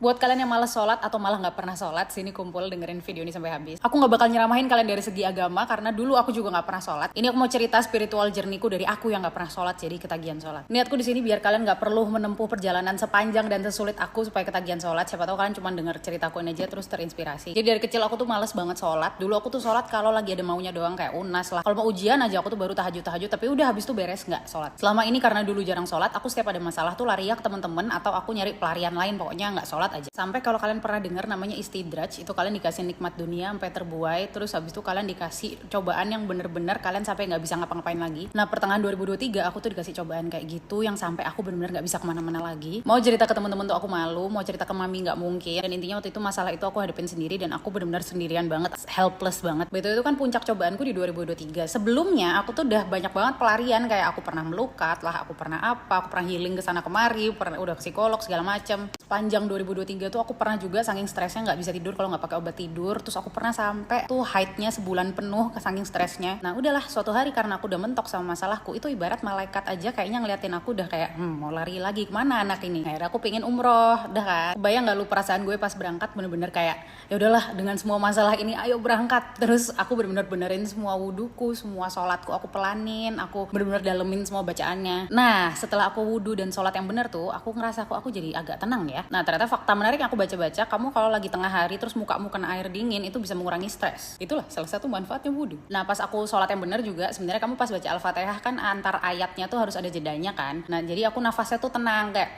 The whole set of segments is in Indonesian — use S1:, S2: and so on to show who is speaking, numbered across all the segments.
S1: Buat kalian yang malas sholat atau malah nggak pernah sholat, sini kumpul dengerin video ini sampai habis. Aku nggak bakal nyeramahin kalian dari segi agama karena dulu aku juga nggak pernah sholat. Ini aku mau cerita spiritual journey-ku dari aku yang nggak pernah sholat jadi ketagihan sholat. Niatku di sini biar kalian nggak perlu menempuh perjalanan sepanjang dan sesulit aku supaya ketagihan sholat. Siapa tahu kalian cuma denger ceritaku ini aja terus terinspirasi. Jadi dari kecil aku tuh males banget sholat. Dulu aku tuh sholat kalau lagi ada maunya doang kayak UNAS lah. Kalau mau ujian aja aku tuh baru tahajud tapi udah habis tuh beres nggak sholat. Selama ini karena dulu jarang sholat, aku setiap ada masalah tuh lari ya ke temen-temen atau aku nyari pelarian lain, pokoknya nggak sholat aja. Sampai kalau kalian pernah dengar namanya istidraj, itu kalian dikasih nikmat dunia sampai terbuai, terus habis itu kalian dikasih cobaan yang bener-bener kalian sampai nggak bisa ngapa-ngapain lagi. Nah pertengahan 2023 aku tuh dikasih cobaan kayak gitu yang sampai aku bener-bener nggak bisa kemana-mana lagi. Mau cerita ke temen-temen tuh aku malu, mau cerita ke mami nggak mungkin. Dan intinya waktu itu masalah itu aku hadapin sendiri dan aku bener-bener sendirian banget, helpless banget. Betul itu kan puncak cobaanku di 2023. Sebelumnya aku tuh udah banyak banget pelarian, kayak aku pernah melukat lah, aku pernah aku pernah healing ke sana kemari, udah ke psikolog segala macam. Panjang 2023 tuh aku pernah juga saking stresnya nggak bisa tidur kalau nggak pakai obat tidur. Terus aku pernah sampai tuh haidnya sebulan penuh saking stresnya. Nah udahlah suatu hari karena aku udah mentok sama masalahku, itu ibarat malaikat aja kayaknya ngeliatin aku udah kayak mau lari lagi kemana anak ini. Akhirnya aku pengen umroh, udah kan. Kebayang nggak lu perasaan gue pas berangkat, bener-bener kayak ya udahlah dengan semua masalah ini ayo berangkat. Terus aku bener-bener benerin semua wuduku, semua sholatku aku pelanin, aku bener-bener dalemin semua bacaannya. Nah setelah aku wudu dan sholat yang bener tuh, aku ngerasa aku jadi agak tenang ya. Nah ternyata fakta menarik yang aku baca-baca, kamu kalau lagi tengah hari terus mukamu kena air dingin itu bisa mengurangi stres. Itulah salah satu manfaatnya wudu. Nah pas aku sholat yang bener juga, sebenarnya kamu pas baca Al-Fatihah kan antar ayatnya tuh harus ada jedanya kan. Nah jadi aku nafasnya tuh tenang kayak.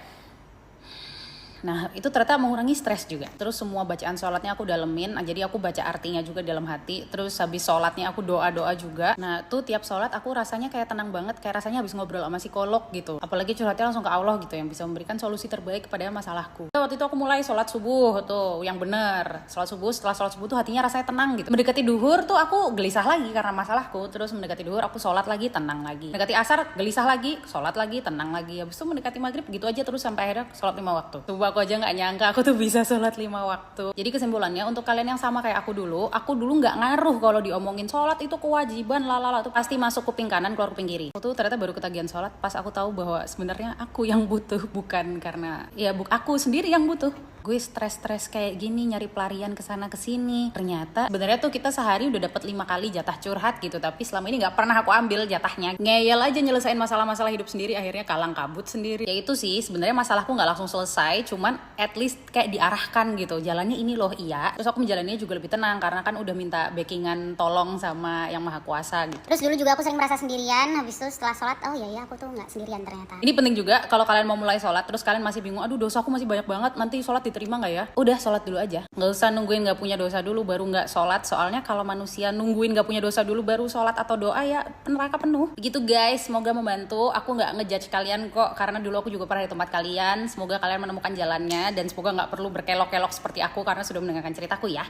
S1: Nah itu ternyata mengurangi stres juga. Terus semua bacaan sholatnya aku dalemin. Nah, jadi aku baca artinya juga dalam hati. Terus habis sholatnya aku doa-doa juga. Nah tuh tiap sholat aku rasanya kayak tenang banget. Kayak rasanya habis ngobrol sama psikolog gitu. Apalagi curhatnya langsung ke Allah gitu, yang bisa memberikan solusi terbaik kepada masalahku. Waktu itu aku mulai sholat subuh tuh yang bener. Sholat subuh, setelah sholat subuh tuh hatinya rasanya tenang gitu. Mendekati duhur tuh aku gelisah lagi karena masalahku. Terus mendekati duhur aku sholat lagi, tenang lagi. Mendekati asar gelisah lagi, sholat lagi, tenang lagi. Habis itu mendekati maghrib gitu aja terus sampai akhirnya sholat 5 waktu. Coba aku aja nggak nyangka aku tuh bisa sholat 5 waktu. Jadi kesimpulannya untuk kalian yang sama kayak aku dulu nggak ngaruh kalau diomongin sholat itu kewajiban lalala tuh pasti masuk kuping kanan keluar kuping kiri. Aku tuh ternyata baru ketagihan sholat pas aku tahu bahwa sebenarnya aku yang butuh, bukan karena ya aku sendiri yang butuh. Gue stres kayak gini nyari pelarian kesana kesini. Ternyata sebenarnya tuh kita sehari udah dapat 5 kali jatah curhat gitu, tapi selama ini nggak pernah aku ambil jatahnya. Ngeyel aja nyelesain masalah-masalah hidup sendiri, akhirnya kalang kabut sendiri. Ya itu sih sebenarnya masalahku nggak langsung selesai, cuman at least kayak diarahkan gitu. Jalannya ini loh iya. Terus aku menjalaninya juga lebih tenang karena kan udah minta backingan tolong sama yang maha kuasa gitu.
S2: Terus dulu juga aku sering merasa sendirian, habis itu setelah sholat oh iya aku tuh nggak sendirian ternyata.
S1: Ini penting juga kalau kalian mau mulai sholat terus kalian masih bingung, aduh dosaku masih banyak banget, nanti sholat diterima nggak ya? Udah sholat dulu aja, nggak usah nungguin nggak punya dosa dulu baru nggak sholat. Soalnya kalau manusia nungguin nggak punya dosa dulu baru sholat atau doa ya neraka penuh. Begitu guys, semoga membantu. Aku nggak ngejudge kalian kok karena dulu aku juga pernah di tempat kalian. Semoga kalian menemukan jalannya dan semoga nggak perlu berkelok-kelok seperti aku karena sudah mendengarkan ceritaku ya.